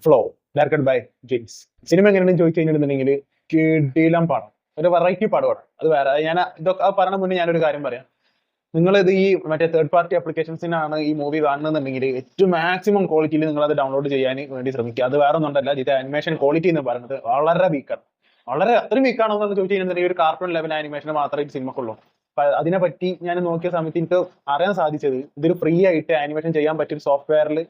Flow directed by James. Cinema എങ്ങനെയാണെന്ന് ചോദിച്ചു കഴിഞ്ഞിട്ടുണ്ടെങ്കിൽ കിടിലം പടം, ഒരു വെറൈറ്റി പടമാണ്. അത് വേറെ ഞാൻ ഇതൊക്കെ പറയണ മുന്നേ ഞാനൊരു കാര്യം പറയാം. നിങ്ങളിത് ഈ മറ്റേ തേർഡ് പാർട്ടി ആപ്ലിക്കേഷൻസിനാണ് ഈ മൂവി കാണുന്നുണ്ടെങ്കിൽ ഏറ്റവും മാക്സിമം ക്വാളിറ്റിയിൽ നിങ്ങൾ അത് ഡൗൺലോഡ് ചെയ്യാൻ വേണ്ടി ശ്രമിക്കുക. അത് വേറെ ഒന്നുമല്ല, ഇത് ആനിമേഷൻ ക്വാളിറ്റി എന്ന് പറയുന്നത് വളരെ വീക്കാണ്. വളരെ അത്രയും വീക്കാണോ എന്ന് ചോദിച്ചു കഴിഞ്ഞിട്ടുണ്ടെങ്കിൽ ഒരു കാർട്ടൂൺ ലെവൽ ആനിമേഷൻ മാത്രമേ ഈ സിനിമക്കുള്ളൂ. അപ്പൊ അതിനെ പറ്റി ഞാൻ നോക്കിയ സമയത്ത് എനിക്ക് അറിയാൻ സാധിച്ചത് ഇതൊരു ഫ്രീ ആയിട്ട് ആനിമേഷൻ ചെയ്യാൻ പറ്റിയ സോഫ്റ്റ്വെയറിൽ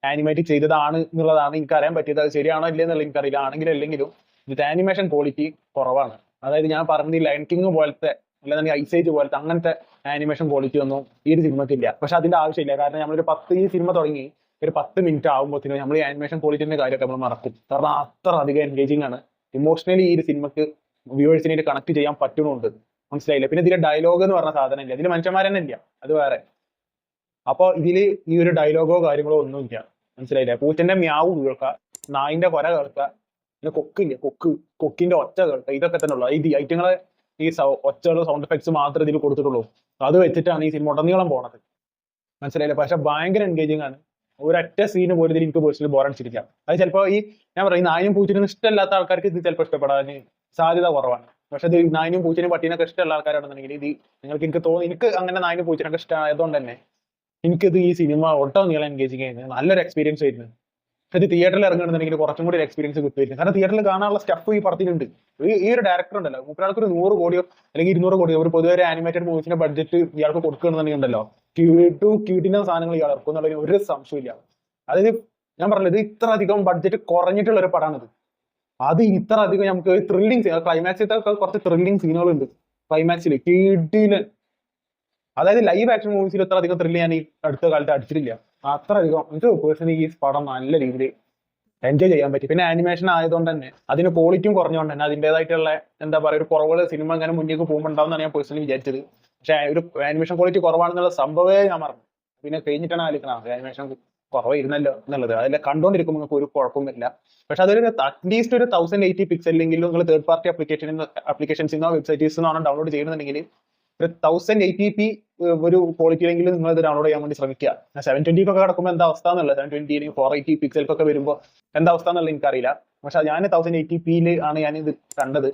ആനിമേറ്റ് ചെയ്തതാണ് എന്നുള്ളതാണ് എനിക്ക് അറിയാൻ പറ്റിയത്. അത് ശരിയാണോ ഇല്ലേ എന്നുള്ള എനിക്കറിയില്ല. ആണെങ്കിലും അല്ലെങ്കിലും ഇത് ആനിമേഷൻ ക്വാളിറ്റി കുറവാണ്. അതായത് ഞാൻ പറഞ്ഞ ലയൺ കിങ് പോലത്തെ അല്ലാതെ ഐസ് ഏജ് പോലത്തെ അങ്ങനത്തെ ആനിമേഷൻ ക്വാളിറ്റി ഒന്നും ഈ ഒരു സിനിമയ്ക്കില്ല. പക്ഷെ അതിന്റെ ആവശ്യമില്ല. കാരണം നമ്മളൊരു ഈ സിനിമ തുടങ്ങി ഒരു 10 മിനിറ്റ് ആകുമ്പോഴത്തേനും നമ്മൾ ഈ ആനിമേഷൻ ക്വാളിറ്റിന്റെ കാര്യമൊക്കെ നമ്മൾ മറക്കും. കാരണം അത്ര അധികം എൻഗേജിങ് ആണ്. ഇമോഷണലി ഈ ഒരു സിനിമക്ക് വ്യൂവേഴ്സിനായിട്ട് കണക്ട് ചെയ്യാൻ പറ്റുന്നുണ്ട്. മനസ്സിലായില്ല. പിന്നെ ഇതിലെ ഡയലോഗ് എന്ന് പറഞ്ഞ സാധനം ഇല്ല. ഇതിൽ മനുഷ്യന്മാർ തന്നെ ഇല്ല, അത് വേറെ. അപ്പൊ ഇതില് ഈ ഒരു ഡയലോഗോ കാര്യങ്ങളോ ഒന്നുമില്ല. മനസ്സിലായില്ലേ. പൂച്ചന്റെ മ്യാവ് കേൾക്കുക, നായിന്റെ കൊര കേൾക്കുക, പിന്നെ കൊക്കില്ല കൊക്കിന്റെ ഒച്ച കേൾക്കുക, ഇതൊക്കെ തന്നെ ഉള്ളു. ഈ ഐറ്റങ്ങളെ ഈ ഒച്ചകളും സൗണ്ട് എഫക്ട്സ് മാത്രമേ ഇതിൽ കൊടുത്തിട്ടുള്ളൂ. അത് വെച്ചിട്ടാണ് ഈ സിനിമ ഉടനീളം പോണത്. മനസ്സിലായില്ലേ. പക്ഷെ ഭയങ്കര എൻഗേജിങ് ആണ്. ഒരൊറ്റ സീന് പോലും ഇതിൽ എനിക്ക് പേഴ്സണലി ബോറടിച്ചിരിക്കാം. അത് ചിലപ്പോൾ ഈ ഞാൻ പറയും നായനും പൂച്ചനും ഇഷ്ടമല്ലാത്ത ആൾക്കാർക്ക് ഇത് ചിലപ്പോൾ ഇഷ്ടപ്പെടാൻ സാധ്യത കുറവാണ്. പക്ഷെ ഇത് നായനും പൂച്ചനും പട്ടീനൊക്കെ ഇഷ്ടമുള്ള ആൾക്കാരാണെന്നുണ്ടെങ്കിൽ ഇത് എനിക്ക് തോന്നി, എനിക്ക് അങ്ങനെ നായനും പൂച്ചനൊക്കെ ഇഷ്ടമായതുകൊണ്ട് തന്നെ എനിക്കിത് ഈ സിനിമ ഒട്ടോ നീളം എൻഗേജിങ് ആയിരുന്നു. നല്ലൊരു എക്സ്പീരിയൻസ് ആയിരുന്നു. പക്ഷെ ഇത് തിയേറ്ററിൽ ഇറങ്ങുന്നുണ്ടെങ്കിൽ കുറച്ചും കൂടി ഒരു എക്സ്പീരിയൻസ് കിട്ടുമായിരുന്നു. കാരണം തിയേറ്ററിൽ കാണാനുള്ള സ്റ്റഫ് ഈ പടത്തിലുണ്ട്. ഈ ഒരു ഡയറക്ടർ ഉണ്ടല്ലോ, മൂപ്പരാൾക്ക് ഒരു 100 കോടിയോ അല്ലെങ്കിൽ 200 കോടിയോ ഒരു പൊതുവെ ആനിമേറ്റഡ് മൂവീസിന്റെ ബഡ്ജറ്റ് ഇയാൾക്ക് കൊടുക്കണമെന്നുണ്ടെങ്കിലോ കീട്ടിന്റെ സാധനങ്ങൾ ഇയാൾ ഇറക്കും എന്നുള്ളതിന് ഒരു സംശയമില്ല. അതായത് ഞാൻ പറഞ്ഞത് ഇത് ഇത്ര അധികം ബഡ്ജറ്റ് കുറഞ്ഞിട്ടുള്ള ഒരു പടമാണിത്. അത് ഇത്ര അധികം നമുക്ക് ത്രില്ലിങ് ക്ലൈമാക്സിലൊക്കെ കുറച്ച് ത്രില്ലിങ് സീനുകളുണ്ട്. ക്ലൈമാക്സിൽ കീട്ടിന്, അതായത് ലൈവ് ആക്ഷൻ മൂവീസിൽ ഇത്ര അധികം ത്രില്ല് ഞാൻ ഈ അടുത്ത കാലത്ത് അടിച്ചിട്ടില്ല. അത്ര അധികം എനിക്ക് പേഴ്സണലി ഈ പടം നല്ല രീതിയിൽ എൻജോയ് ചെയ്യാൻ പറ്റി. പിന്നെ ആനിമേഷൻ ആയതുകൊണ്ട് തന്നെ അതിന് ക്വാളിറ്റിയും കുറഞ്ഞുകൊണ്ട് തന്നെ അതിൻ്റെതായിട്ടുള്ള എന്താ പറയുക ഒരു കുറവുകൾ സിനിമ അങ്ങനെ മുന്നേക്ക് പോകുമ്പോൾ ഉണ്ടാവുമെന്നാണ് ഞാൻ പേഴ്സണലി വിചാരിച്ചത്. പക്ഷെ ഒരു ആനിമേഷൻ ക്വാളിറ്റി കുറവാണെന്നുള്ള സംഭവമേ ഞാൻ മറന്നു. പിന്നെ കഴിഞ്ഞിട്ടാണ് ആലോചിക്കണം ആനിമേഷൻ കുറവായിരുന്നല്ലോ എന്നുള്ളത്. അതിലെ കണ്ടുകൊണ്ടിരിക്കുമ്പോൾ നിങ്ങൾക്ക് ഒരു കുഴപ്പമില്ല. പക്ഷെ അതൊരു അറ്റ്ലീസ്റ്റ് ഒരു 1080 പിക്സലെങ്കിലും നിങ്ങൾ തേർഡ് പാർട്ടി ആപ്ലിക്കേഷൻസിന്നോ വെബ്സൈറ്റ്സിന്നോ ആണ് ഡൗൺലോഡ് ചെയ്യുന്നുണ്ടെങ്കിൽ ഒരു 1080p ഒരു ക്വാളിറ്റിയിലെങ്കിലും നിങ്ങൾ ഇത് ഡൗൺലോഡ് ചെയ്യാൻ വേണ്ടി ശ്രമിക്കുക. 720 ഒക്കെ കിടക്കുമ്പോൾ എന്താ അവസ്ഥ എന്നുള്ളത്, 720 അല്ലെങ്കിൽ 480 പിക്സൽക്കൊക്കെ വരുമ്പോൾ എന്താ അവസ്ഥ എന്നുള്ളത് എനിക്കറിയില്ല. പക്ഷെ ഞാൻ 1080p ആണ് ഞാനിത് കണ്ടത്.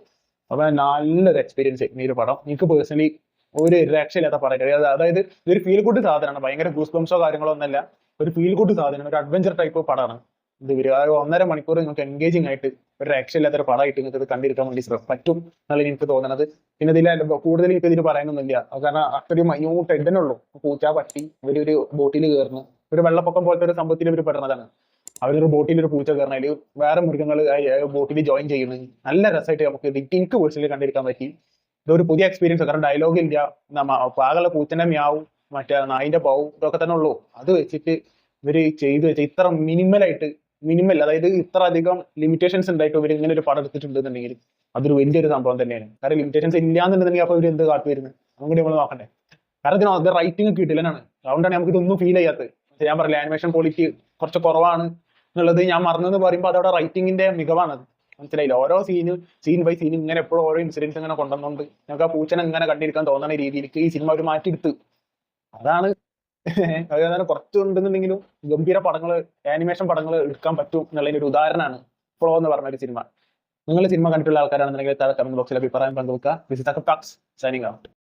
അപ്പൊ നല്ലൊരു എക്സ്പീരിയൻസ് ഈ ഒരു പടം. എനിക്ക് പേഴ്സണലി ഒരു രക്ഷയില്ലാത്ത പടം. അതായത് ഇതൊരു ഫീൽ ഗുഡ് സാധനമാണ്. ഭയങ്കര ഗൂസ് ബംസോ കാര്യങ്ങളോ ഒന്നല്ല, ഒരു ഫീൽ ഗുഡ് സാധനമാണ്. ഒരു അഡ്വഞ്ചർ ടൈപ്പ് പടമാണ് ഇത്. ഒരു 1.5 മണിക്കൂർ നിങ്ങൾക്ക് എൻഗേജിങ് ആയിട്ട് ഒരു രക്ഷയില്ലാത്ത ഒരു പടമായിട്ട് നിങ്ങൾക്ക് ഇത് കണ്ടിരിക്കാൻ വേണ്ടി പറ്റും എന്നാണ് എനിക്ക് തോന്നുന്നത്. പിന്നെ ഇതിൽ കൂടുതൽ എനിക്ക് ഇതിന് പറയാനൊന്നുമില്ല. കാരണം അത്രയും മൈന്യൂട്ട് എഡ്ഡനെ ഉള്ളൂ. പൂച്ച പട്ടി ഒരു ബോട്ടിൽ കയറുന്നു, ഒരു വെള്ളപ്പൊക്കം പോലത്തെ ഒരു സംഭവത്തിൽ ഇവർ പെടുന്നതാണ്. അവരൊരു ബോട്ടിൽ ഒരു പൂച്ച കയറണം, അതിൽ വേറെ മൃഗങ്ങൾ ബോട്ടിൽ ജോയിൻ ചെയ്യുന്നത് നല്ല രസമായിട്ട് നമുക്ക് എനിക്ക് പേഴ്സണലി കണ്ടിരിക്കാൻ പറ്റി. ഇതൊരു പുതിയ എക്സ്പീരിയൻസ്. കാരണം ഡയലോഗ് ഇല്ല, പാകമുള്ള പൂച്ചന്റെ മ്യാവും മറ്റേ നായിന്റെ പാവും ഇതൊക്കെ തന്നെ ഉള്ളൂ. അത് വെച്ചിട്ട് ഇവര് ചെയ്ത് വെച്ച ഇത്ര മിനിമൽ അതായത് ഇത്ര അധികം ലിമിറ്റേഷൻസ് ഉണ്ടായിട്ട് ഇവർ ഇങ്ങനെ ഒരു പടം എടുത്തിട്ടുണ്ടെന്നുണ്ടെങ്കിൽ അതൊരു വലിയൊരു സംഭവം തന്നെയാണ്. കാരണം ലിമിറ്റേഷൻസ് ഇല്ലാന്നുണ്ടെങ്കിൽ അപ്പൊ ഇവർ എന്ത് കാട്ടി വരുന്നത് നമുക്ക് നമ്മൾ നോക്കണ്ടേ. കാരണം ഇതിന് റൈറ്റിംഗ് കിട്ടില്ലെന്നാണ്. അതുകൊണ്ടാണ് നമുക്ക് ഇതൊന്നും ഫീൽ ചെയ്യാത്തത്. ഞാൻ പറയില്ല ആനിമേഷൻ ക്വാളിറ്റി കുറച്ച് കുറവാണ് എന്നുള്ളത് ഞാൻ മറന്നെന്ന് പറയുമ്പോൾ അതവിടെ റൈറ്റിംഗിന്റെ മികവാണത്. മനസ്സിലായില്ല. ഓരോ സീൻ ബൈ സീൻ ഇങ്ങനെ എപ്പോഴും ഓരോ ഇൻസിഡൻസ് ഇങ്ങനെ കൊണ്ടുവന്നുകൊണ്ട് ഞങ്ങൾക്ക് ആ പൂച്ചനെ ഇങ്ങനെ കണ്ടിരിക്കാൻ തോന്നുന്ന രീതിയിലേക്ക് ഈ സിനിമ ഒരു മാറ്റിയെടുത്ത്. അതാണ് അതുപോലെ കുറച്ചുണ്ടെന്നുണ്ടെങ്കിലും ഗംഭീര പടങ്ങൾ ആനിമേഷൻ പടങ്ങൾ എടുക്കാൻ പറ്റും എന്നുള്ളതിന്റെ ഒരു ഉദാഹരണമാണ് ഫ്ലോ എന്ന് പറഞ്ഞ ഒരു സിനിമ. നിങ്ങൾ സിനിമ കണ്ടിട്ടുള്ള ആൾക്കാരാണെന്നുണ്ടെങ്കിൽ താഴെ കമന്റ് ബോക്സിൽ അഭിപ്രായം പങ്കുവെക്കുക. Signing out.